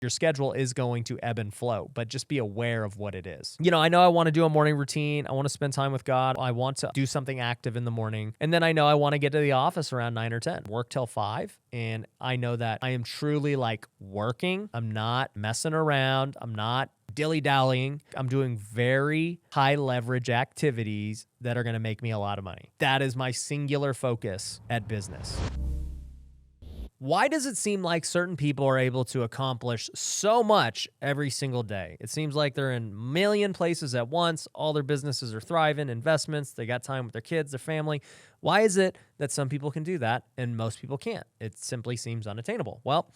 Your schedule is going to ebb and flow, but just be aware of what it is. I know I want to do a morning routine. I want to spend time with God. I want to do something active in the morning. And then I know I want to get to the office around 9 or 10, work till 5. And I know that I am truly like working. I'm not messing around. I'm not dilly-dallying. I'm doing very high leverage activities that are going to make me a lot of money. That is my singular focus at business. Why does it seem like certain people are able to accomplish so much every single day? It seems like they're in a million places at once. All their businesses are thriving, investments, they got time with their kids, their family. Why is it that some people can do that and most people can't? It simply seems unattainable. Well,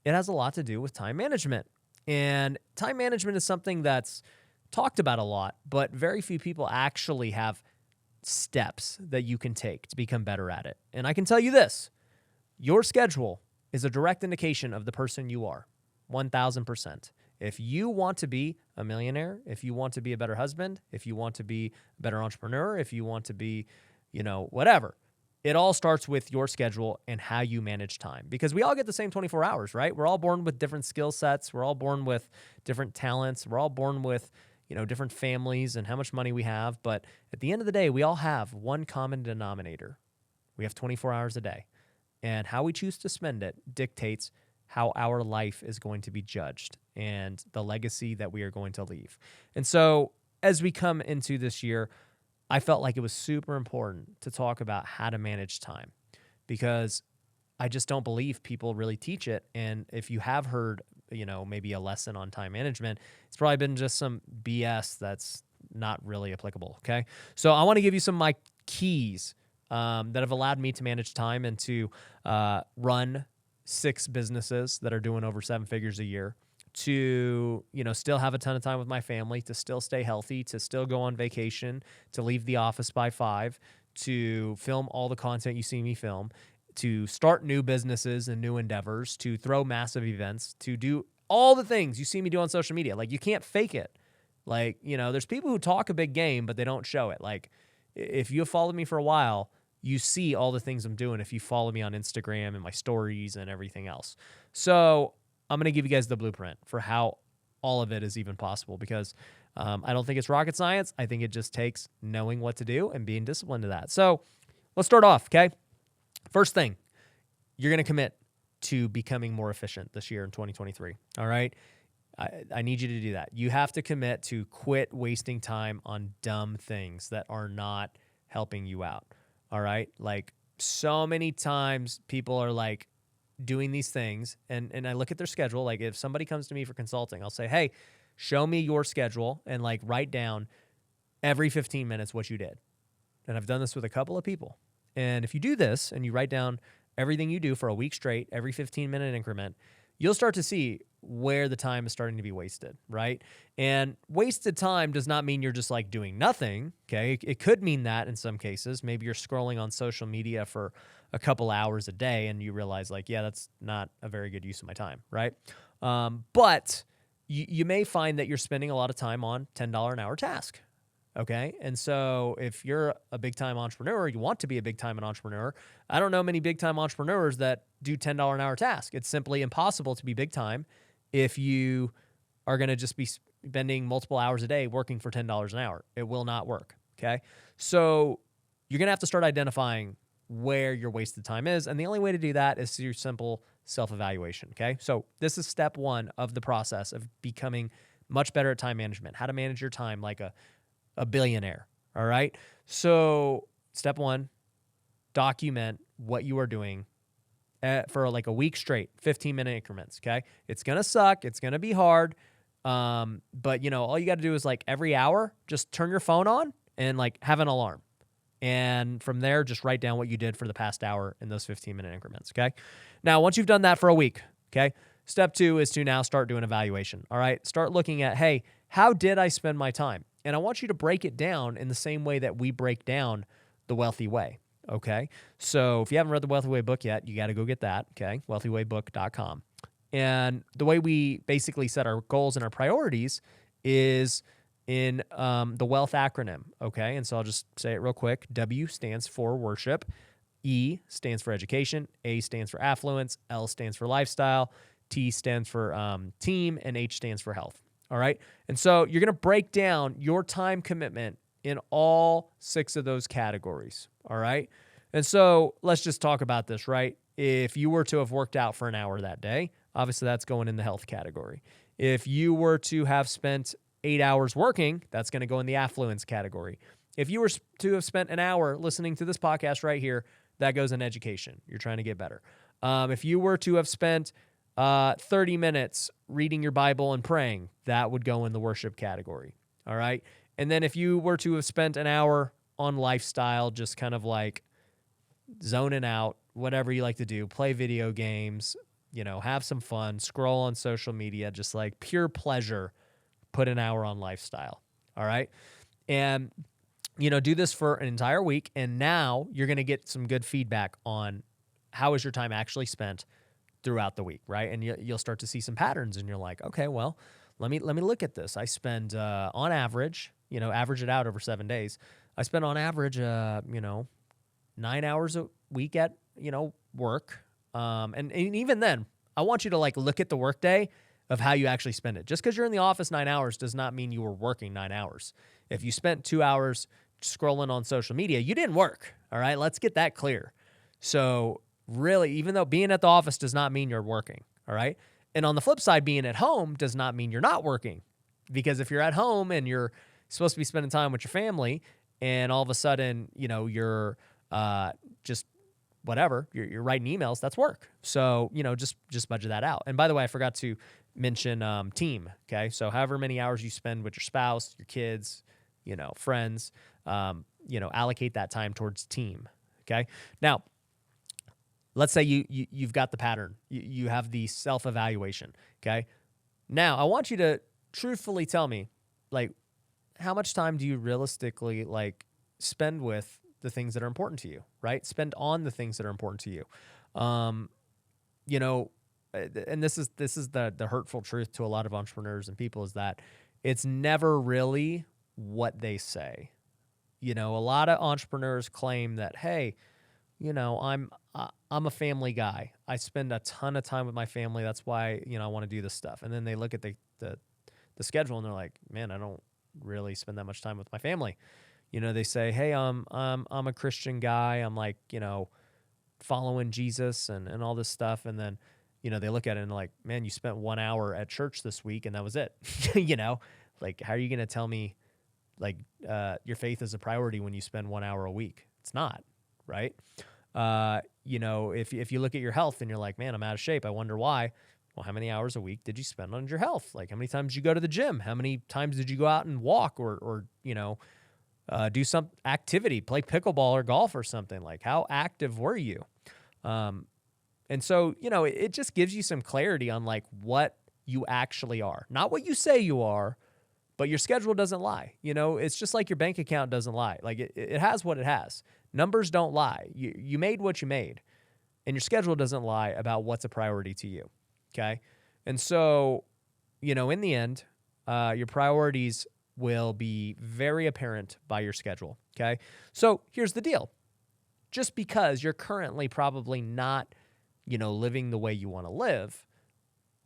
it has a lot to do with time management. And time management is something that's talked about a lot, but very few people actually have steps that you can take to become better at it. And I can tell you this. Your schedule is a direct indication of the person you are, 1,000%. If you want to be a millionaire, if you want to be a better husband, if you want to be a better entrepreneur, if you want to be, whatever, it all starts with your schedule and how you manage time. Because we all get the same 24 hours, right? We're all born with different skill sets. We're all born with different talents. We're all born with, different families and how much money we have. But at the end of the day, we all have one common denominator. We have 24 hours a day. And how we choose to spend it dictates how our life is going to be judged and the legacy that we are going to leave. And so as we come into this year, I felt like it was super important to talk about how to manage time because I just don't believe people really teach it. And if you have heard, maybe a lesson on time management, it's probably been just some BS that's not really applicable, okay? So I want to give you some of my keys that have allowed me to manage time and to run 6 businesses that are doing over 7 figures a year, to, still have a ton of time with my family, to still stay healthy, to still go on vacation, to leave the office by 5, to film all the content you see me film, to start new businesses and new endeavors, to throw massive events, to do all the things you see me do on social media. Like, you can't fake it. Like, there's people who talk a big game, but they don't show it. Like, if you have followed me for a while, you see all the things I'm doing if you follow me on Instagram and my stories and everything else. So I'm going to give you guys the blueprint for how all of it is even possible because I don't think it's rocket science. I think it just takes knowing what to do and being disciplined to that. So let's start off, okay? First thing, you're going to commit to becoming more efficient this year in 2023, all right? I need you to do that. You have to commit to quit wasting time on dumb things that are not helping you out. All right. Like, so many times people are like doing these things and I look at their schedule. Like, if somebody comes to me for consulting, I'll say, hey, show me your schedule and like write down every 15 minutes what you did. And I've done this with a couple of people. And if you do this and you write down everything you do for a week straight, every 15-minute increment, you'll start to see where the time is starting to be wasted, right? And wasted time does not mean you're just like doing nothing, okay? It could mean that in some cases. Maybe you're scrolling on social media for a couple hours a day and you realize like, yeah, that's not a very good use of my time, right? But you may find that you're spending a lot of time on $10 an hour task, okay? And so if you're a big-time entrepreneur, you want to be a big-time entrepreneur, I don't know many big-time entrepreneurs that do $10 an hour task. It's simply impossible to be big-time if you are going to just be spending multiple hours a day working for $10 an hour. It will not work, okay? So you're going to have to start identifying where your wasted time is, and the only way to do that is through simple self-evaluation, okay? So this is step 1 of the process of becoming much better at time management, how to manage your time like a billionaire, all right? So step 1, document what you are doing for like a week straight, 15-minute increments, okay? It's going to suck. It's going to be hard. But, all you got to do is like every hour, just turn your phone on and like have an alarm. And from there, just write down what you did for the past hour in those 15-minute increments, okay? Now, once you've done that for a week, okay, step 2 is to now start doing evaluation, all right? Start looking at, hey, how did I spend my time? And I want you to break it down in the same way that we break down The Wealthy Way. Okay, so if you haven't read the Wealthy Way book yet, you got to go get that, okay, wealthywaybook.com. And the way we basically set our goals and our priorities is in the WEALTH acronym, okay? And so I'll just say it real quick. W stands for worship. E stands for education. A stands for affluence. L stands for lifestyle. T stands for team, and H stands for health. All right. And so you're going to break down your time commitment in all 6 of those categories. All right. And so let's just talk about this, right? If you were to have worked out for an hour that day, obviously that's going in the health category. If you were to have spent 8 hours working, that's going to go in the affluence category. If you were to have spent an hour listening to this podcast right here, that goes in education. You're trying to get better. If you were to have spent 30 minutes reading your Bible and praying, that would go in the worship category. All right. And then if you were to have spent an hour on lifestyle, just kind of like zoning out, whatever you like to do, play video games, have some fun, scroll on social media, just like pure pleasure, put an hour on lifestyle. All right. And, do this for an entire week. And now you're going to get some good feedback on how is your time actually spent throughout the week, right? And you'll start to see some patterns, and you're like, okay, well, let me look at this. I spend on average, average it out over 7 days. I spend on average, 9 hours a week at work, and even then, I want you to look at the workday of how you actually spend it. Just because you're in the office 9 hours does not mean you were working 9 hours. If you spent 2 hours scrolling on social media, you didn't work. All right, let's get that clear. So really, even though being at the office does not mean you're working, all right? And on the flip side, being at home does not mean you're not working. Because if you're at home and you're supposed to be spending time with your family, and all of a sudden, you're just whatever, you're writing emails, that's work. So, just budget that out. And by the way, I forgot to mention team, okay? So however many hours you spend with your spouse, your kids, friends, allocate that time towards team, okay? Now, let's say you've got the pattern. You have the self-evaluation, okay? Now, I want you to truthfully tell me, how much time do you realistically, spend with the things that are important to you, right? Spend on the things that are important to you. And this is the hurtful truth to a lot of entrepreneurs and people, is that it's never really what they say. A lot of entrepreneurs claim that, hey, I'm a family guy. I spend a ton of time with my family. That's why, I want to do this stuff. And then they look at the schedule and they're like, man, I don't really spend that much time with my family. They say, hey, I'm a Christian guy. I'm following Jesus and all this stuff. And then, they look at it and like, man, you spent 1 hour at church this week and that was it. How are you going to tell me your faith is a priority when you spend 1 hour a week? It's not, right? If you look at your health and you're like, man, I'm out of shape, I wonder why. Well, how many hours a week did you spend on your health? How many times did you go to the gym? How many times did you go out and walk or do some activity, play pickleball or golf or something? How active were you? And so, it just gives you some clarity on what you actually are, not what you say you are, but your schedule doesn't lie. It's just like your bank account doesn't lie. It has what it has. Numbers don't lie. You made what you made, and your schedule doesn't lie about what's a priority to you. Okay. And so, in the end, your priorities will be very apparent by your schedule. Okay. So here's the deal. Just because you're currently probably not, living the way you want to live,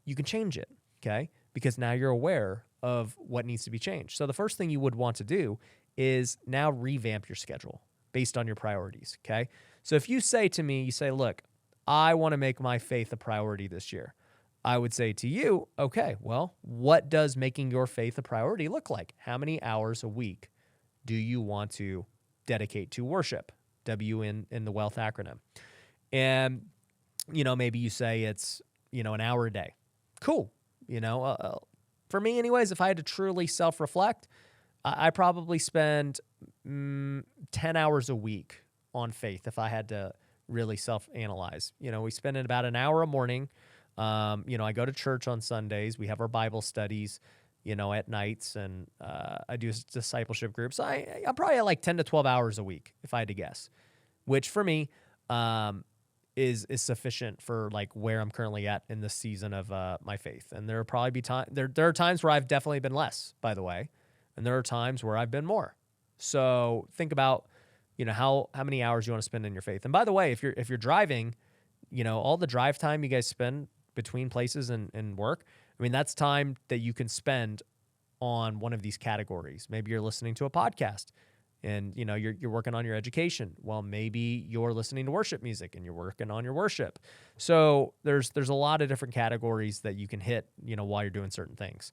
you can change it. Okay. Because now you're aware of what needs to be changed. So the first thing you would want to do is now revamp your schedule based on your priorities. Okay. So if you say to me, look, I want to make my faith a priority this year. I would say to you, okay, well, what does making your faith a priority look like? How many hours a week do you want to dedicate to worship? W in the wealth acronym. And, maybe you say it's, an hour a day. Cool. For me anyways, if I had to truly self-reflect, I probably spend 10 hours a week on faith if I had to really self-analyze. We spend about an hour a morning. I go to church on Sundays. We have our Bible studies, at nights, and I do discipleship groups. I'm probably at 10 to 12 hours a week, if I had to guess, which for me is sufficient for where I'm currently at in this season of my faith. And there will probably be there are times where I've definitely been less, by the way, and there are times where I've been more. So think about how many hours you want to spend in your faith. And by the way, if you're driving, all the drive time you guys spend between places and work, I mean, that's time that you can spend on one of these categories. Maybe you're listening to a podcast and, you know, you're working on your education. Well, maybe you're listening to worship music and you're working on your worship. So there's a lot of different categories that you can hit, you know, while you're doing certain things.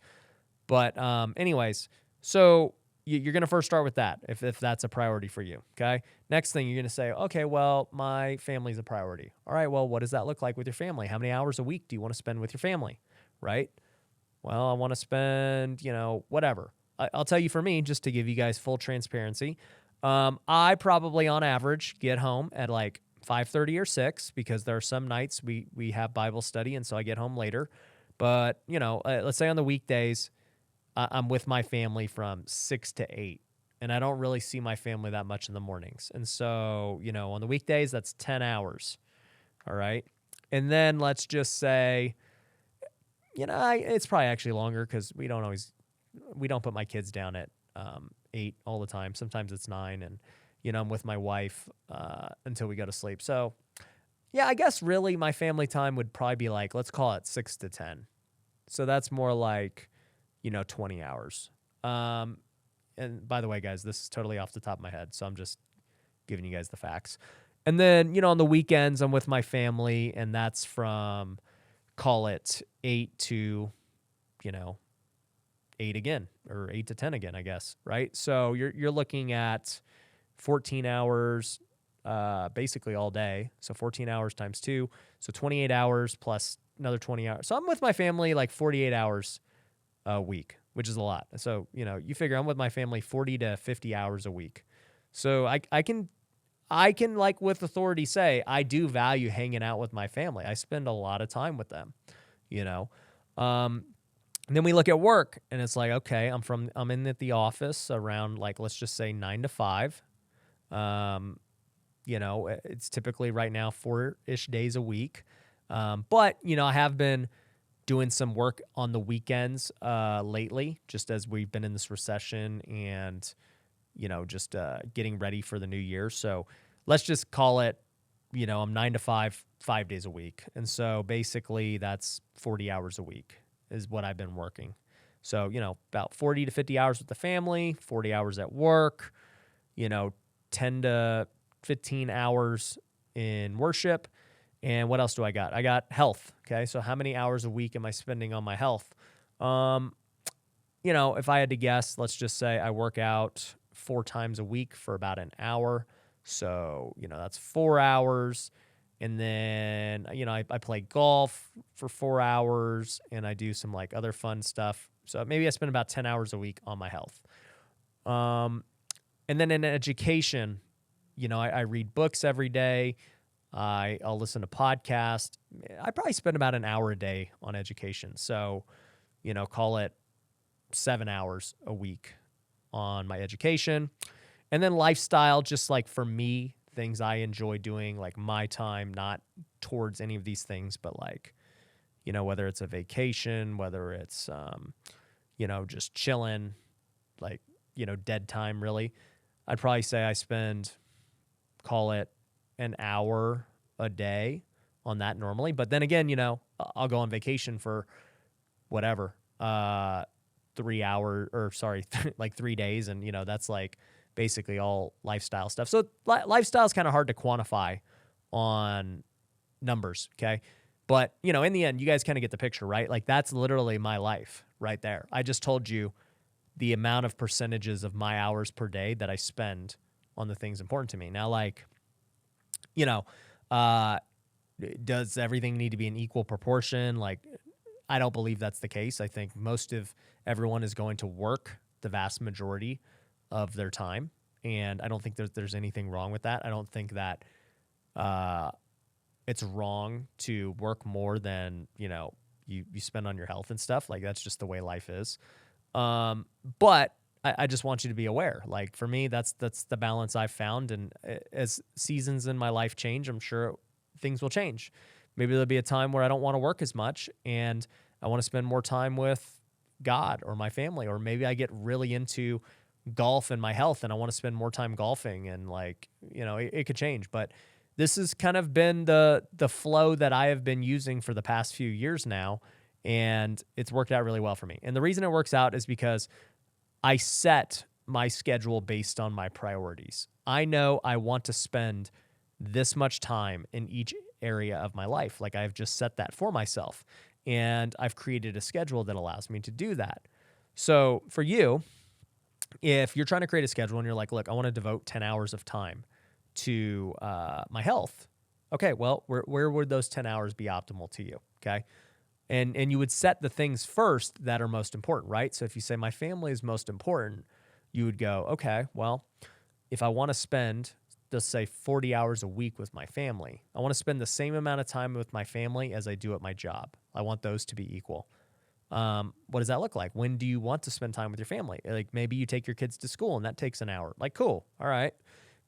But anyways, so you're going to first start with that if that's a priority for you, okay? Next thing, you're going to say, okay, well, my family's a priority. All right, well, what does that look like with your family? How many hours a week do you want to spend with your family, right? Well, I want to spend, you know, whatever. I'll tell you, for me, just to give you guys full transparency, I probably on average get home at like 5:30 or 6 because there are some nights we have Bible study, and so I get home later. But, you know, let's say on the weekdays, I'm with my family from 6 to 8, and I don't really see my family that much in the mornings. And so, you know, on the weekdays, that's 10 hours. All right. And then let's just say, you know, it's probably actually longer because we don't put my kids down at 8 all the time. Sometimes it's 9, and, you know, I'm with my wife until we go to sleep. So, yeah, I guess really my family time would probably be like, let's call it 6 to 10. So that's more like, you know, 20 hours. And by the way, guys, this is totally off the top of my head, so I'm just giving you guys the facts. And then, you know, on the weekends, I'm with my family, and that's from, call it 8 to, you know, 8 again, or 8 to 10 again, I guess, right? So you're looking at 14 hours basically all day. So 14 hours times 2, so 28 hours plus another 20 hours. So I'm with my family like 48 hours a week, which is a lot. So, you know, you figure I'm with my family 40 to 50 hours a week. So I can like with authority say I do value hanging out with my family. I spend a lot of time with them, you know. And then we look at work, and it's like, okay, I'm in at the office around, like, let's just say 9 to 5. You know, it's typically right now 4-ish days a week. But, you know, I have been doing some work on the weekends lately, just as we've been in this recession and, you know, just getting ready for the new year. So let's just call it, you know, I'm 9 to 5, 5 days a week. And so basically that's 40 hours a week is what I've been working. So, you know, about 40 to 50 hours with the family, 40 hours at work, you know, 10 to 15 hours in worship. And what else do I got? I got health. Okay. So how many hours a week am I spending on my health? You know, if I had to guess, let's just say I work out 4 times a week for about an hour. So, you know, that's 4 hours. And then, you know, I play golf for 4 hours, and I do some like other fun stuff. So maybe I spend about 10 hours a week on my health. And then in education, you know, I read books every day. I'll listen to podcasts. I probably spend about an hour a day on education. So, you know, call it 7 hours a week on my education. And then lifestyle, just like for me, things I enjoy doing, like my time, not towards any of these things, but like, you know, whether it's a vacation, whether it's, you know, just chilling, like, you know, dead time, really. I'd probably say I spend, call it an hour a day on that normally. But then again, you know, I'll go on vacation for whatever, 3 hours, or sorry, like 3 days. And, you know, that's like basically all lifestyle stuff. So lifestyle is kind of hard to quantify on numbers. Okay. But, you know, in the end, you guys kind of get the picture, right? Like that's literally my life right there. I just told you the amount of percentages of my hours per day that I spend on the things important to me. Now, like, you know, does everything need to be in equal proportion? Like, I don't believe that's the case. I think most of everyone is going to work the vast majority of their time. And I don't think there's anything wrong with that. I don't think that it's wrong to work more than, you know, you spend on your health and stuff. Like, that's just the way life is. But I just want you to be aware. Like, for me, that's the balance I've found. And as seasons in my life change, I'm sure things will change. Maybe there'll be a time where I don't want to work as much and I want to spend more time with God or my family. Or maybe I get really into golf and my health and I want to spend more time golfing, and like, you know, it could change. But this has kind of been the flow that I have been using for the past few years now, and it's worked out really well for me. And the reason it works out is because I set my schedule based on my priorities. I know I want to spend this much time in each area of my life. Like, I've just set that for myself, and I've created a schedule that allows me to do that. So for you, if you're trying to create a schedule and you're like, look, I want to devote 10 hours of time to my health. Okay, well, where would those 10 hours be optimal to you? Okay. And you would set the things first that are most important, right? So if you say my family is most important, you would go, okay, well, if I want to spend, let's say 40 hours a week with my family, I want to spend the same amount of time with my family as I do at my job. I want those to be equal. What does that look like? When do you want to spend time with your family? Like, maybe you take your kids to school and that takes an hour. Like, cool. All right.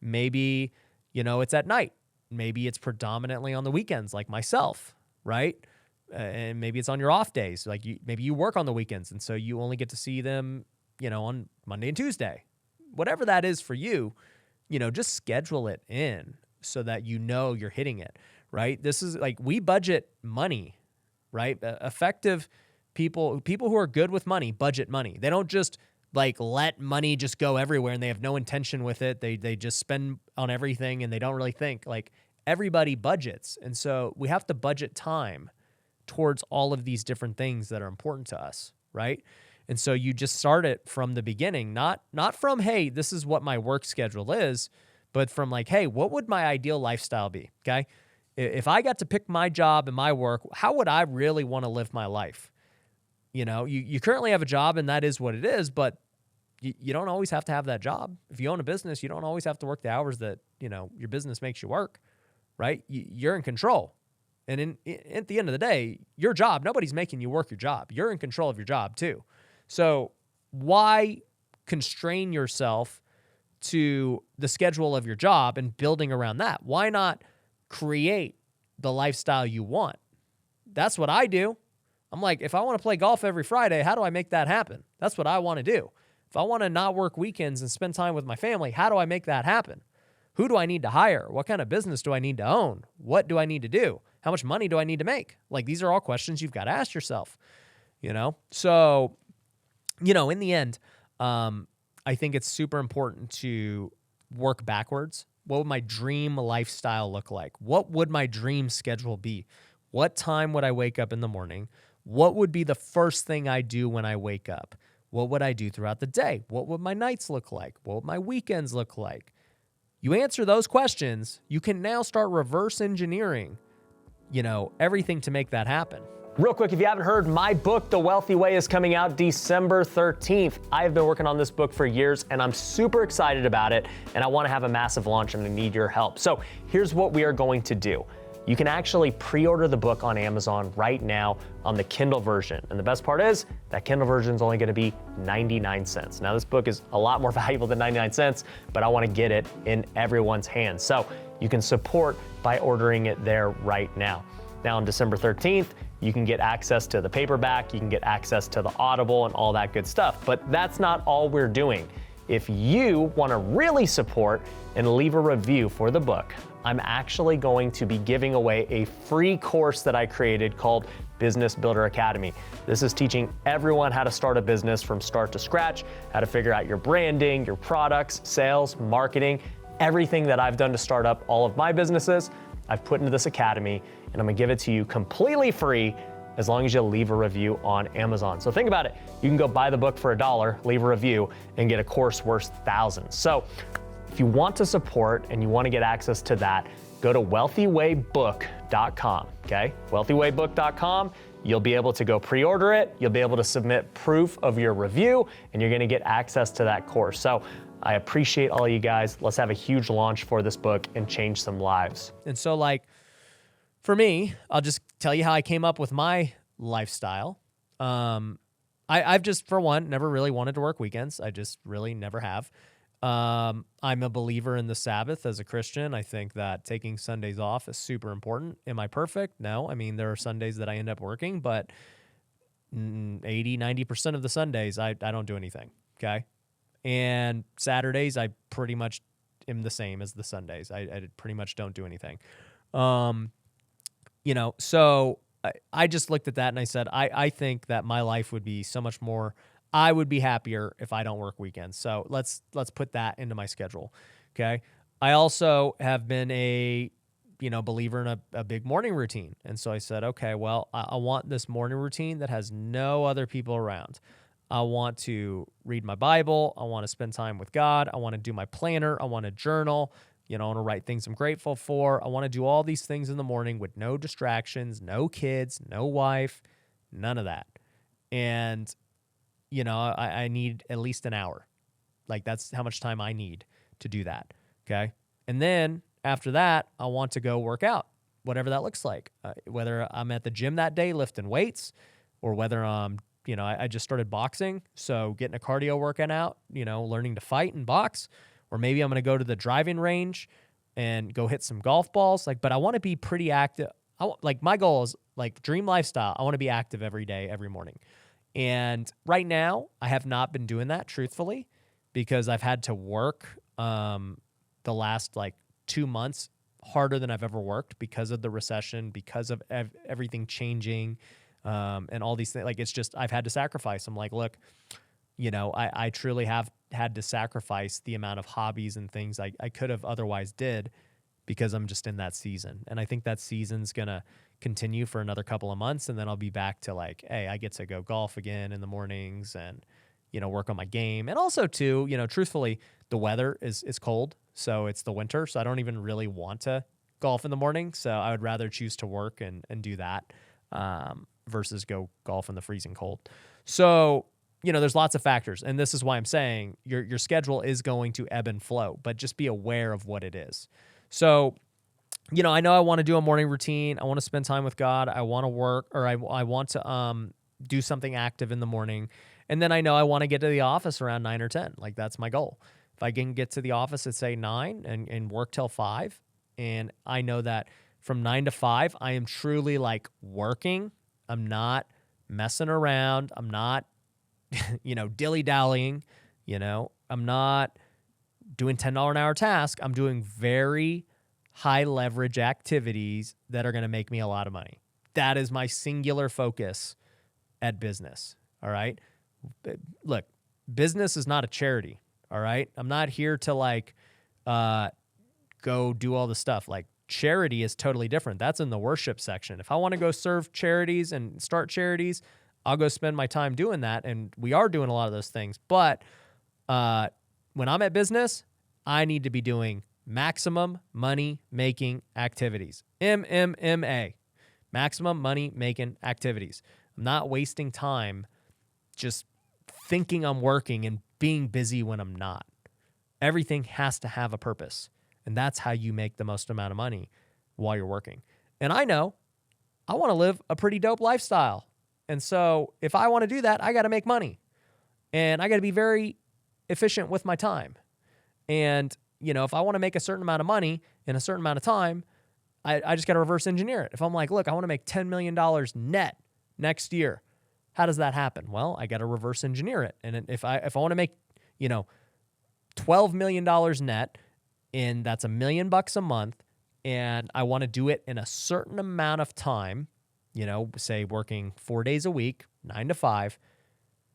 Maybe, it's at night. Maybe it's predominantly on the weekends, like myself, right? And maybe it's on your off days. Like, maybe you work on the weekends, and so you only get to see them, on Monday and Tuesday. Whatever that is for you, just schedule it in so that you're hitting it, right? This is like, we budget money, right? Effective people who are good with money, budget money. They don't just like let money just go everywhere and they have no intention with it. They just spend on everything and they don't really think. Like, everybody budgets. And so we have to budget time towards all of these different things that are important to us, right? And so you just start it from the beginning, not from, hey, this is what my work schedule is, but from like, hey, what would my ideal lifestyle be? Okay. If I got to pick my job and my work, how would I really want to live my life? You currently have a job and that is what it is, but you don't always have to have that job. If you own a business, you don't always have to work the hours that, your business makes you work, right? You're in control. And at the end of the day, your job, nobody's making you work your job. You're in control of your job too. So why constrain yourself to the schedule of your job and building around that? Why not create the lifestyle you want? That's what I do. I'm like, if I want to play golf every Friday, how do I make that happen? That's what I want to do. If I want to not work weekends and spend time with my family, how do I make that happen? Who do I need to hire? What kind of business do I need to own? What do I need to do? How much money do I need to make? Like, these are all questions you've got to ask yourself, So, in the end, I think it's super important to work backwards. What would my dream lifestyle look like? What would my dream schedule be? What time would I wake up in the morning? What would be the first thing I do when I wake up? What would I do throughout the day? What would my nights look like? What would my weekends look like? You answer those questions, you can now start reverse engineering, everything to make that happen. Real quick, if you haven't heard, my book, The Wealthy Way, is coming out December 13th. I have been working on this book for years, and I'm super excited about it, and I want to have a massive launch. I'm going to need your help. So here's what we are going to do. You can actually pre-order the book on Amazon right now on the Kindle version. And the best part is that Kindle version is only going to be 99 cents. Now, this book is a lot more valuable than 99 cents, but I want to get it in everyone's hands. So you can support by ordering it there right now. Now, on December 13th, you can get access to the paperback, you can get access to the Audible and all that good stuff. But that's not all we're doing. If you want to really support and leave a review for the book, I'm actually going to be giving away a free course that I created called Business Builder Academy. This is teaching everyone how to start a business from start to scratch, how to figure out your branding, your products, sales, marketing, everything that I've done to start up all of my businesses. I've put into this academy, and I'm gonna give it to you completely free as long as you leave a review on Amazon. So think about it. You can go buy the book for $1, leave a review, and get a course worth thousands. So if you want to support and you want to get access to that, go to wealthywaybook.com, okay? wealthywaybook.com. You'll be able to go pre-order it. You'll be able to submit proof of your review, and you're going to get access to that course. So I appreciate all you guys. Let's have a huge launch for this book and change some lives. And so, like, for me, I'll just tell you how I came up with my lifestyle. I've just, for one, never really wanted to work weekends. I just really never have. I'm a believer in the Sabbath as a Christian. I think that taking Sundays off is super important. Am I perfect? No. I mean, there are Sundays that I end up working, but 80-90% of the Sundays, I don't do anything, okay? And Saturdays, I pretty much am the same as the Sundays. I pretty much don't do anything. So I just looked at that and I said, I think that my life would be so much more, I would be happier if I don't work weekends. So let's put that into my schedule. Okay. I also have been a, believer in a big morning routine. And so I said, okay, well, I want this morning routine that has no other people around. I want to read my Bible. I want to spend time with God. I want to do my planner. I want to journal. I want to write things I'm grateful for. I want to do all these things in the morning with no distractions, no kids, no wife, none of that. And, I need at least an hour. Like that's how much time I need to do that. Okay. And then after that, I want to go work out, whatever that looks like, whether I'm at the gym that day lifting weights or whether I just started boxing. So getting a cardio workout out, learning to fight and box. Or maybe I'm going to go to the driving range and go hit some golf balls. But I want to be pretty active. My goal is dream lifestyle. I want to be active every day, every morning. And right now I have not been doing that truthfully because I've had to work the last 2 months harder than I've ever worked because of the recession, because of everything changing and all these things. It's just, I've had to sacrifice. I'm like, look, I truly have had to sacrifice the amount of hobbies and things I could have otherwise did because I'm just in that season. And I think that season's going to continue for another couple of months. And then I'll be back to hey, I get to go golf again in the mornings and, work on my game. And also too, truthfully, the weather is cold. So it's the winter. So I don't even really want to golf in the morning. So I would rather choose to work and do that versus go golf in the freezing cold. So, there's lots of factors. And this is why I'm saying your schedule is going to ebb and flow, but just be aware of what it is. So, I know I want to do a morning routine. I want to spend time with God. I want to work, or I want to do something active in the morning. And then I know I want to get to the office around 9 or 10. That's my goal. If I can get to the office at say 9 and work till 5, and I know that from 9 to 5, I am truly working. I'm not messing around. I'm not, dilly-dallying. I'm not doing $10 an hour task. I'm doing very high leverage activities that are going to make me a lot of money. That is my singular focus at business. All right. Look, business is not a charity. All right. I'm not here to go do all the stuff. Charity is totally different. That's in the worship section. If I want to go serve charities and start charities, I'll go spend my time doing that. And we are doing a lot of those things. But when I'm at business, I need to be doing maximum money making activities. MMA, maximum money making activities. I'm not wasting time just thinking I'm working and being busy when I'm not. Everything has to have a purpose. And that's how you make the most amount of money while you're working. And I know I want to live a pretty dope lifestyle. And so if I want to do that, I got to make money. And I got to be very efficient with my time. And, if I want to make a certain amount of money in a certain amount of time, I just got to reverse engineer it. If I'm look, I want to make $10 million net next year. How does that happen? Well, I got to reverse engineer it. And if I want to make, $12 million net, and that's $1 million a month, and I want to do it in a certain amount of time, say working 4 days a week, 9 to 5,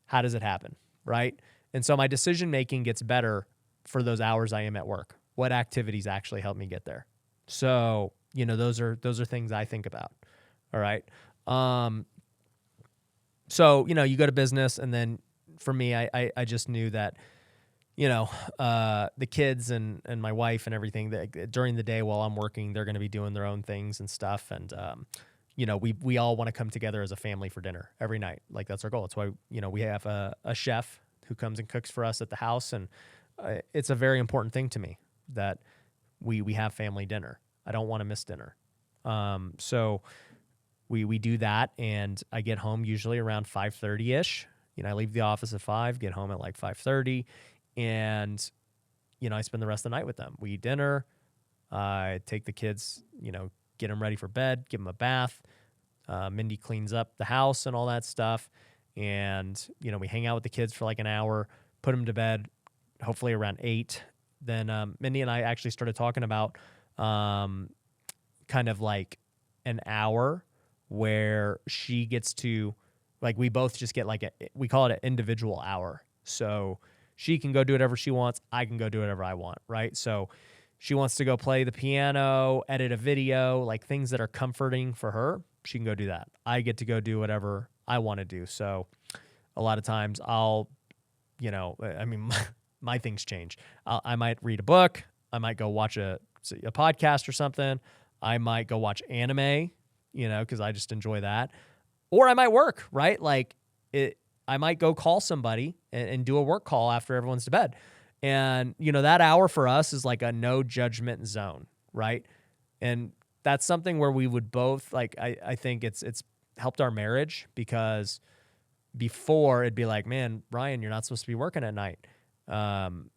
how does it happen? Right. And so my decision making gets better for those hours I am at work. What activities actually help me get there? So, those are things I think about. All right. So, you go to business, and then for me, I just knew that, the kids and my wife and everything, that during the day while I'm working, they're going to be doing their own things and stuff. And, we all want to come together as a family for dinner every night. That's our goal. That's why, we have a chef who comes and cooks for us at the house. And it's a very important thing to me that we have family dinner. I don't want to miss dinner. So we do that, and I get home usually around 5:30-ish. I leave the office at 5, get home at 5:30, and, I spend the rest of the night with them. We eat dinner. I take the kids, get them ready for bed, give them a bath. Mindy cleans up the house and all that stuff. And, we hang out with the kids for an hour, put them to bed, hopefully around 8. then Mindy and I actually started talking about kind of like an hour where she gets to, like, we both just get like we call it an individual hour. So she can go do whatever she wants. I can go do whatever I want, right? So she wants to go play the piano, edit a video, like things that are comforting for her. She can go do that. I get to go do whatever I want to do. So a lot of times I'll, my things change. I might read a book. I might go watch a podcast or something. I might go watch anime, because I just enjoy that. Or I might work, right? Like I might go call somebody and do a work call after everyone's to bed. And, that hour for us is like a no judgment zone, right? And that's something where we would both, like, I think it's helped our marriage, because before it'd be like, man, Ryan, you're not supposed to be working at night. And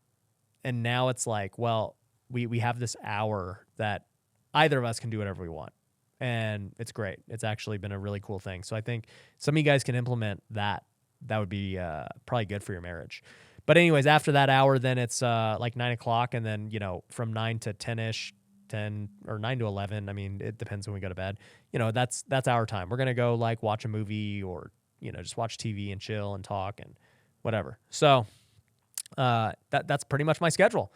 now it's like, well, we have this hour that either of us can do whatever we want. And it's great. It's actually been a really cool thing. So I think some of you guys can implement that. That would be probably good for your marriage. But anyways, after that hour, then it's like 9 o'clock. And then, from 9 to 10-ish, 10 or 9 to 11. I mean, it depends when we go to bed. That's our time. We're going to go like watch a movie or, just watch TV and chill and talk and whatever. So that's pretty much my schedule.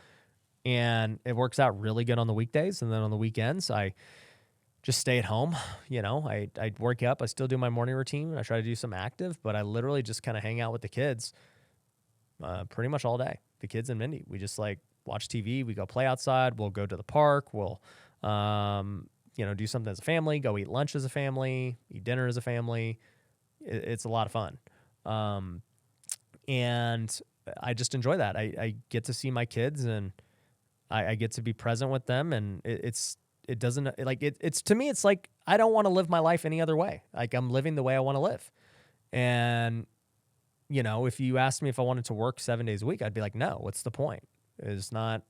And it works out really good on the weekdays. And then on the weekends, I just stay at home. I work up. I still do my morning routine. I try to do some active, but I literally just kind of hang out with the kids pretty much all day. The kids and Mindy. We just like watch TV. We go play outside. We'll go to the park. We'll, do something as a family, go eat lunch as a family, eat dinner as a family. It's a lot of fun. And I just enjoy that. I get to see my kids, and I get to be present with them. And it's to me, it's like, I don't want to live my life any other way. Like, I'm living the way I want to live. And, if you asked me if I wanted to work 7 days a week, I'd be like, no, what's the point? There's no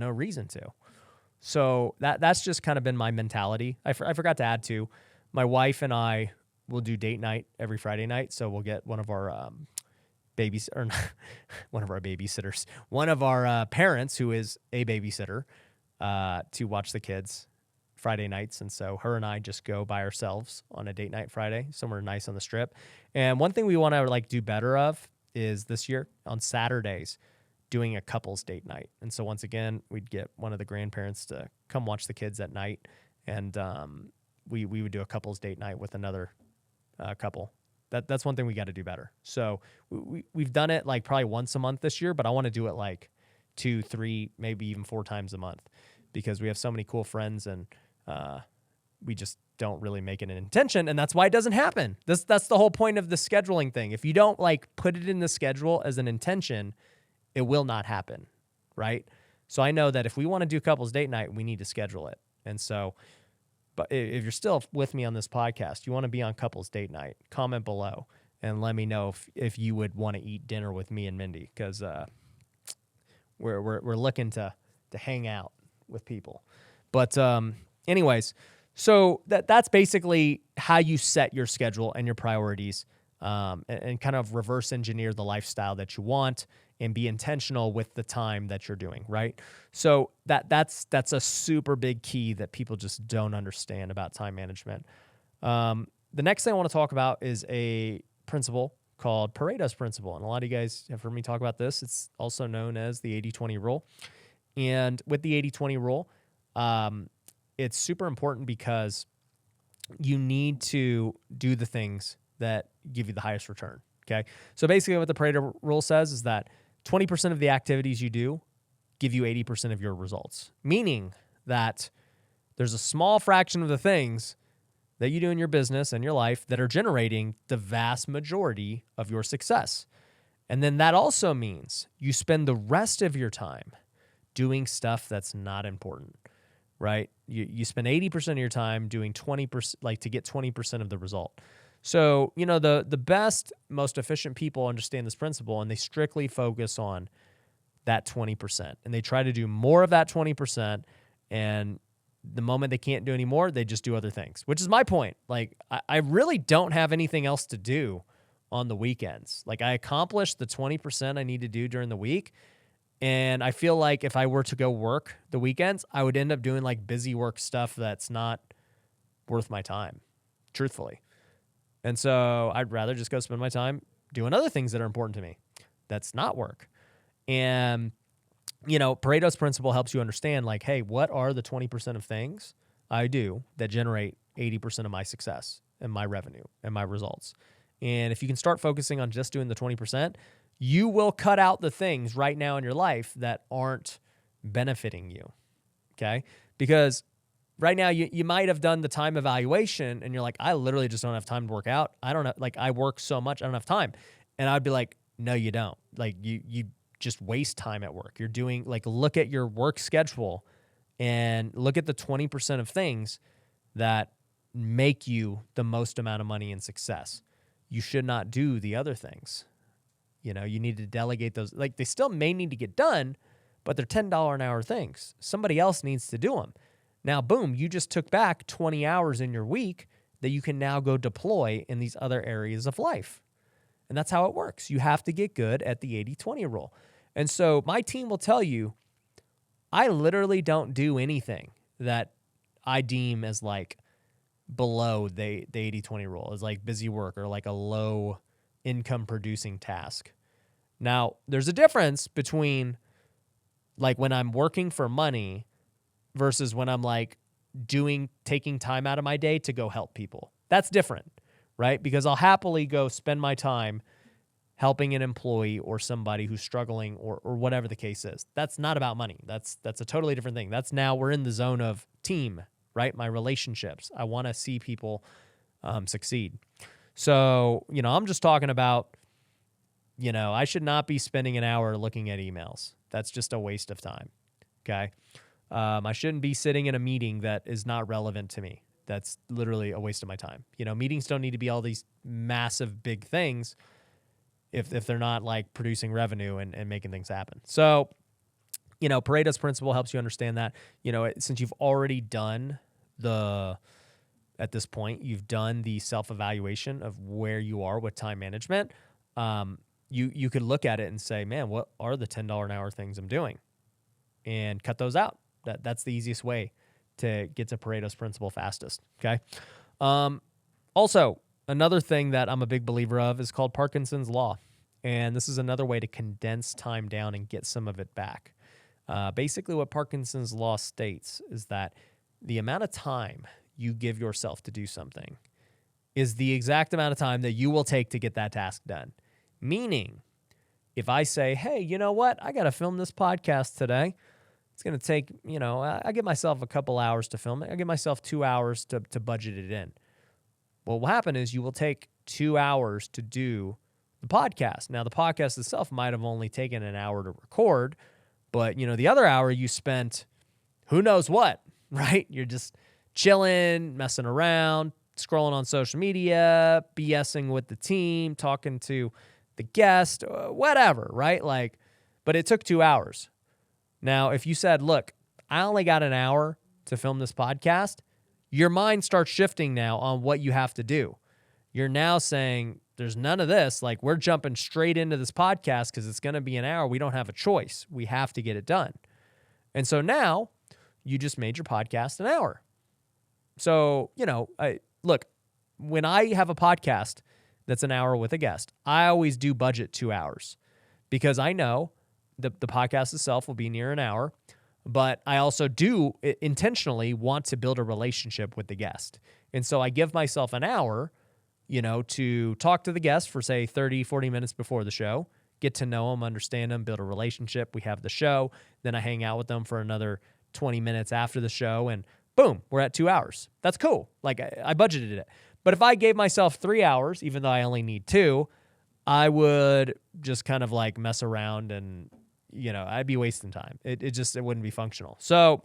reason to. So that's just kind of been my mentality. I forgot to add to, my wife and I will do date night every Friday night. So we'll get one of our one of our parents who is a babysitter to watch the kids Friday nights. And so her and I just go by ourselves on a date night Friday, somewhere nice on the Strip. And one thing we want to do better of is this year on Saturdays doing a couples date night. And so once again, we'd get one of the grandparents to come watch the kids at night. And we would do a couples date night with another couple. That's one thing we got to do better. So we've done it like probably once a month this year, but I want to do it like 2, 3, maybe even 4 times a month, because we have so many cool friends, and we just don't really make it an intention. And that's why it doesn't happen. That's the whole point of the scheduling thing. If you don't put it in the schedule as an intention, it will not happen. Right. So I know that if we want to do couples date night, we need to schedule it. And so, but if you're still with me on this podcast, you want to be on couples date night, comment below and let me know if you would want to eat dinner with me and Mindy, because we're looking to hang out with people. But anyways, so that's basically how you set your schedule and your priorities, and kind of reverse engineer the lifestyle that you want and be intentional with the time that you're doing, right? So that's a super big key that people just don't understand about time management. The next thing I want to talk about is a principle called Pareto's principle. And a lot of you guys have heard me talk about this. It's also known as the 80-20 rule. And with the 80-20 rule, it's super important because you need to do the things that give you the highest return, okay? So basically what the Pareto rule says is that 20% of the activities you do give you 80% of your results, meaning that there's a small fraction of the things that you do in your business and your life that are generating the vast majority of your success. And then that also means you spend the rest of your time doing stuff that's not important, right? You spend 80% of your time doing 20%, to get 20% of the result. So, the best, most efficient people understand this principle, and they strictly focus on that 20%. And they try to do more of that 20%. And the moment they can't do any more, they just do other things, which is my point. I really don't have anything else to do on the weekends. I accomplished the 20% I need to do during the week. And I feel like if I were to go work the weekends, I would end up doing like busy work stuff that's not worth my time, truthfully. And so I'd rather just go spend my time doing other things that are important to me. That's not work. And, Pareto's principle helps you understand like, hey, what are the 20% of things I do that generate 80% of my success and my revenue and my results? And if you can start focusing on just doing the 20%, you will cut out the things right now in your life that aren't benefiting you, okay? Because right now you might have done the time evaluation and you're like, I literally just don't have time to work out. I don't know, like I work so much, I don't have time. And I'd be like, no, you don't. Like you just waste time at work. You're doing like, look at your work schedule and look at the 20% of things that make you the most amount of money and success. You should not do the other things. You need to delegate those. Like they still may need to get done, but they're $10 an hour things. Somebody else needs to do them. Now, boom, you just took back 20 hours in your week that you can now go deploy in these other areas of life. And that's how it works. You have to get good at the 80-20 rule. And so my team will tell you, I literally don't do anything that I deem as like below the 80-20 rule, as like busy work or like a low income producing task. Now, there's a difference between like when I'm working for money versus when I'm like taking time out of my day to go help people. That's different, right? Because I'll happily go spend my time helping an employee or somebody who's struggling or whatever the case is. That's not about money. That's a totally different thing. That's now we're in the zone of team, right? My relationships. I want to see people succeed. So, I'm just talking about, I should not be spending an hour looking at emails. That's just a waste of time. Okay. I shouldn't be sitting in a meeting that is not relevant to me. That's literally a waste of my time. Meetings don't need to be all these massive big things if they're not like producing revenue and making things happen. So, Pareto's principle helps you understand that, since you've already done at this point, you've done the self-evaluation of where you are with time management. You could look at it and say, man, what are the $10 an hour things I'm doing? And cut those out. That's the easiest way to get to Pareto's principle fastest, okay? Also, another thing that I'm a big believer of is called Parkinson's law. And this is another way to condense time down and get some of it back. Basically, what Parkinson's law states is that the amount of time you give yourself to do something is the exact amount of time that you will take to get that task done. Meaning, if I say, hey, you know what? I got to film this podcast today. It's going to take, I give myself a couple hours to film it. I give myself 2 hours to budget it in. What will happen is you will take 2 hours to do the podcast. Now, the podcast itself might have only taken an hour to record, but, the other hour you spent who knows what, right? You're just chilling, messing around, scrolling on social media, BSing with the team, talking to the guest, whatever, right? Like, but it took 2 hours. Now, if you said, look, I only got an hour to film this podcast, your mind starts shifting now on what you have to do. You're now saying, there's none of this. Like, we're jumping straight into this podcast because it's going to be an hour. We don't have a choice. We have to get it done. And so now you just made your podcast an hour. So, look, when I have a podcast that's an hour with a guest, I always do budget 2 hours because I know the podcast itself will be near an hour, but I also do intentionally want to build a relationship with the guest. And so I give myself an hour, to talk to the guest for, say, 30, 40 minutes before the show, get to know them, understand them, build a relationship. We have the show. Then I hang out with them for another 20 minutes after the show, and boom, we're at 2 hours. That's cool. Like, I budgeted it. But if I gave myself 3 hours, even though I only need 2, I would just kind of like mess around and, I'd be wasting time. It wouldn't be functional. So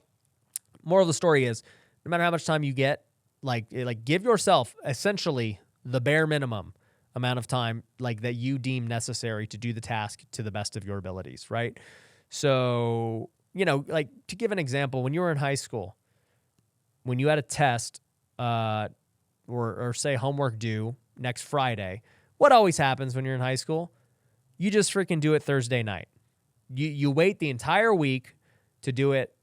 moral of the story is, no matter how much time you get, like give yourself essentially the bare minimum amount of time like that you deem necessary to do the task to the best of your abilities, right? So, like to give an example, when you were in high school, when you had a test or say homework due next Friday, what always happens when you're in high school? You just freaking do it Thursday night. You wait the entire week to do it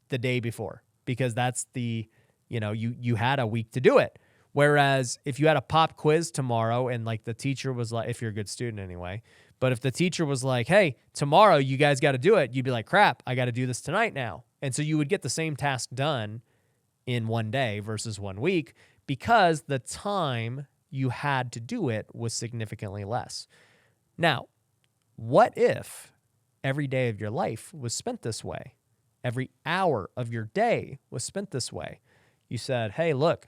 the day before, because that's you had a week to do it. Whereas if you had a pop quiz tomorrow and like the teacher was like, if you're a good student anyway, but if the teacher was like, hey, tomorrow you guys got to do it, you'd be like, crap, I got to do this tonight now. And so you would get the same task done in one day versus 1 week, because the time you had to do it was significantly less. Now, what if every day of your life was spent this way? Every hour of your day was spent this way. You said, hey, look,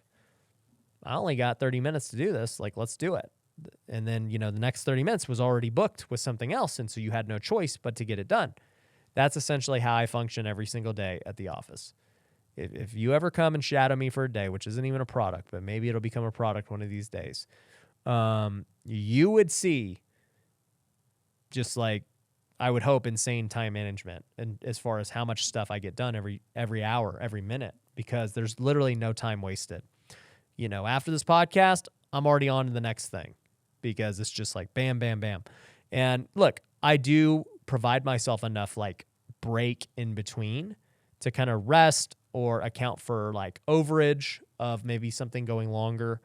I only got 30 minutes to do this. Like, let's do it. And then, the next 30 minutes was already booked with something else. And so you had no choice but to get it done. That's essentially how I function every single day at the office. If you ever come and shadow me for a day, which isn't even a product, but maybe it'll become a product one of these days, you would see just like, I would hope, insane time management, and as far as how much stuff I get done every hour, every minute, because there's literally no time wasted. After this podcast, I'm already on to the next thing, because it's just like bam, bam, bam. And look, I do provide myself enough like break in between to kind of rest or account for like overage of maybe something going longer.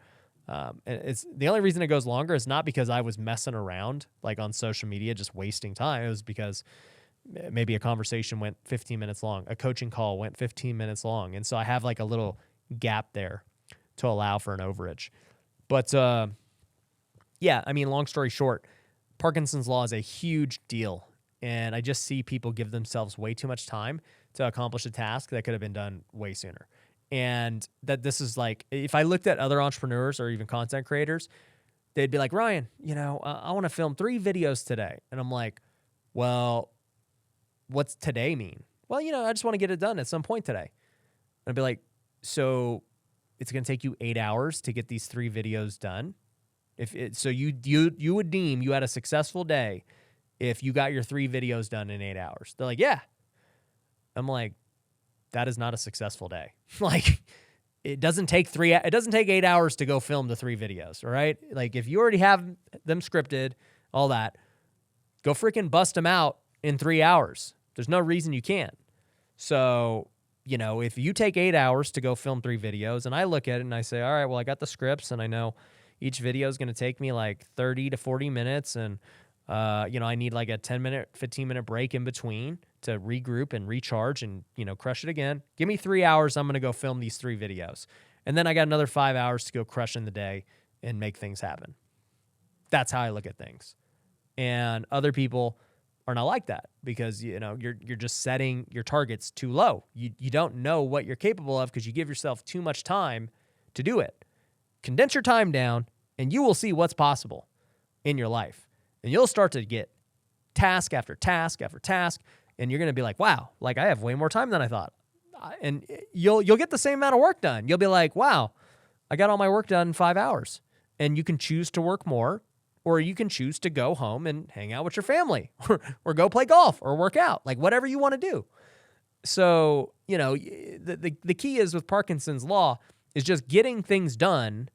And it's the only reason it goes longer is not because I was messing around like on social media, just wasting time. It was because maybe a conversation went 15 minutes long, a coaching call went 15 minutes long. And so I have like a little gap there to allow for an overage. But yeah, I mean, long story short, Parkinson's law is a huge deal. And I just see people give themselves way too much time to accomplish a task that could have been done way sooner. And that this is like, if I looked at other entrepreneurs or even content creators, they'd be like, Ryan, I want to film 3 videos today. And I'm like, well, what's today mean? Well, I just want to get it done at some point today. And I'd be like, so it's going to take you 8 hours to get these 3 videos done. So you would deem you had a successful day if you got your 3 videos done in 8 hours. They're like, yeah. I'm like, that is not a successful day. Like, it doesn't take 8 hours to go film the 3 videos, all right? Like, if you already have them scripted, all that, go freaking bust them out in 3 hours. There's no reason you can't. So, if you take 8 hours to go film 3 videos, and I look at it and I say, all right, well, I got the scripts, and I know each video is going to take me like 30 to 40 minutes, and I need like a 10-minute, 15-minute break in between to regroup and recharge and, crush it again. Give me 3 hours. I'm going to go film these 3 videos. And then I got another 5 hours to go crush in the day and make things happen. That's how I look at things. And other people are not like that, because, you're just setting your targets too low. You don't know what you're capable of because you give yourself too much time to do it. Condense your time down and you will see what's possible in your life. And you'll start to get task after task after task, and you're going to be like, wow, like I have way more time than I thought. And you'll get the same amount of work done. You'll be like, wow, I got all my work done in 5 hours. And you can choose to work more, or you can choose to go home and hang out with your family or go play golf or work out, like whatever you want to do. So, the key is with Parkinson's law is just getting things done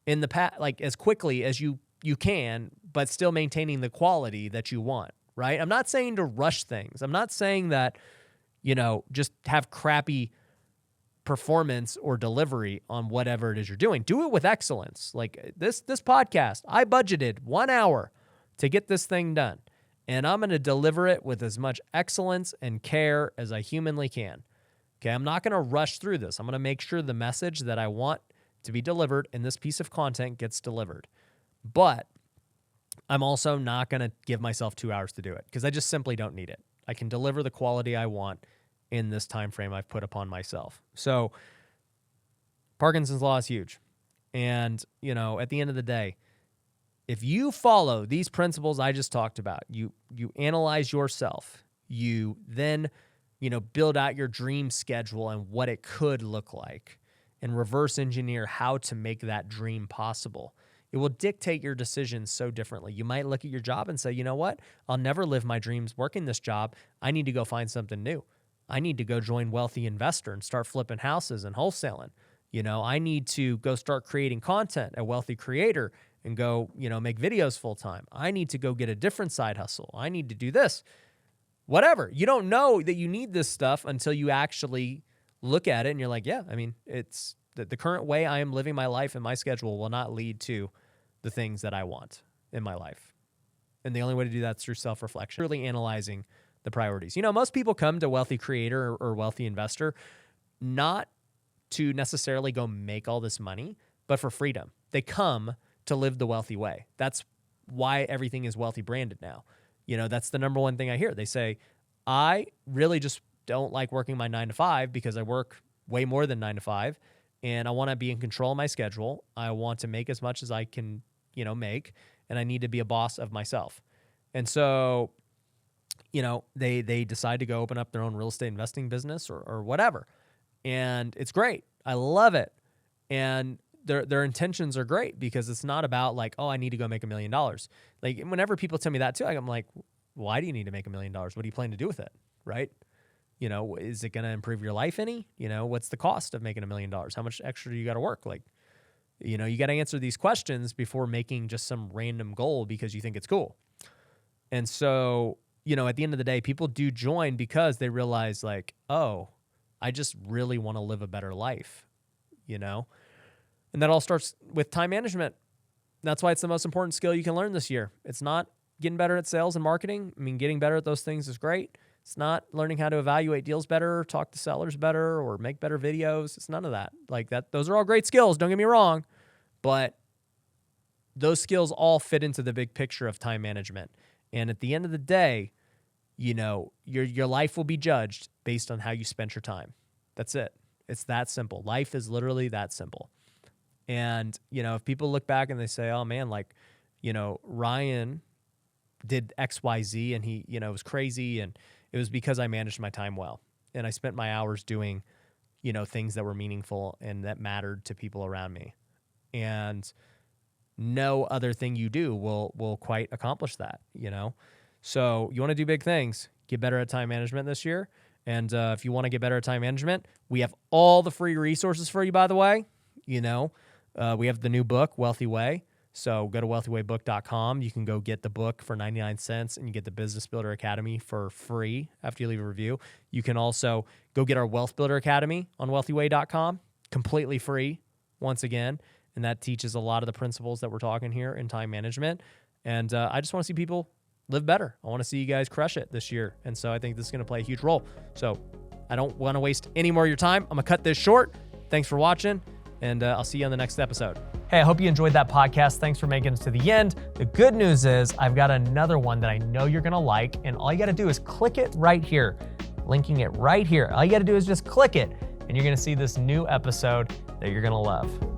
in the past, like as quickly as you can, but still maintaining the quality that you want, right? I'm not saying to rush things. I'm not saying that, just have crappy performance or delivery on whatever it is you're doing. Do it with excellence. Like this podcast, I budgeted 1 hour to get this thing done, and I'm going to deliver it with as much excellence and care as I humanly can. Okay, I'm not going to rush through this. I'm going to make sure the message that I want to be delivered in this piece of content gets delivered. But I'm also not going to give myself 2 hours to do it, because I just simply don't need it. I can deliver the quality I want in this time frame I've put upon myself. So Parkinson's law is huge. And, at the end of the day, if you follow these principles I just talked about, you analyze yourself, you then, build out your dream schedule and what it could look like, and reverse engineer how to make that dream possible. It will dictate your decisions so differently. You might look at your job and say, you know what? I'll never live my dreams working this job. I need to go find something new. I need to go join Wealthy Investor and start flipping houses and wholesaling. I need to go start creating content at Wealthy Creator and go, make videos full time. I need to go get a different side hustle. I need to do this. whatever. You don't know that you need this stuff until you actually look at it and you're like, yeah, I mean, it's the current way I am living my life and my schedule will not lead to the things that I want in my life. And the only way to do that is through self-reflection, really analyzing the priorities. Most people come to Wealthy Creator or Wealthy Investor not to necessarily go make all this money, but for freedom. They come to live the wealthy way. That's why everything is wealthy branded now. That's the number one thing I hear. They say, I really just don't like working my 9 to 5 because I work way more than 9 to 5 and I want to be in control of my schedule. I want to make as much as I can, make, and I need to be a boss of myself. And so, they decide to go open up their own real estate investing business or whatever. And it's great. I love it. And their intentions are great because it's not about like, oh, I need to go make $1 million. Like whenever people tell me that too, I'm like, why do you need to make $1 million? What do you plan to do with it? Right? Is it going to improve your life any? What's the cost of making $1 million? How much extra do you got to work? Like, you got to answer these questions before making just some random goal because you think it's cool. And so, at the end of the day, people do join because they realize like, oh, I just really want to live a better life, And that all starts with time management. That's why it's the most important skill you can learn this year. It's not getting better at sales and marketing. I mean, getting better at those things is great. It's not learning how to evaluate deals better, talk to sellers better, or make better videos. It's none of that. Like that, those are all great skills. Don't get me wrong, but those skills all fit into the big picture of time management. And at the end of the day, your life will be judged based on how you spent your time. That's it. It's that simple. Life is literally that simple. And, if people look back and they say, oh man, like, Ryan did X, Y, Z and he, was crazy. And it was because I managed my time well. And I spent my hours doing, things that were meaningful and that mattered to people around me. And no other thing you do will quite accomplish that, So you want to do big things, get better at time management this year. And if you want to get better at time management, we have all the free resources for you, by the way. We have the new book, Wealthy Way. So go to wealthywaybook.com. You can go get the book for 99 cents and you get the Business Builder Academy for free after you leave a review. You can also go get our Wealth Builder Academy on wealthyway.com, completely free once again. And that teaches a lot of the principles that we're talking here in time management. And I just want to see people live better. I want to see you guys crush it this year. And so I think this is going to play a huge role. So I don't want to waste any more of your time. I'm going to cut this short. Thanks for watching. And I'll see you on the next episode. Hey, I hope you enjoyed that podcast. Thanks for making it to the end. The good news is I've got another one that I know you're going to like. And all you got to do is click it right here. Linking it right here. All you got to do is just click it. And you're going to see this new episode that you're going to love.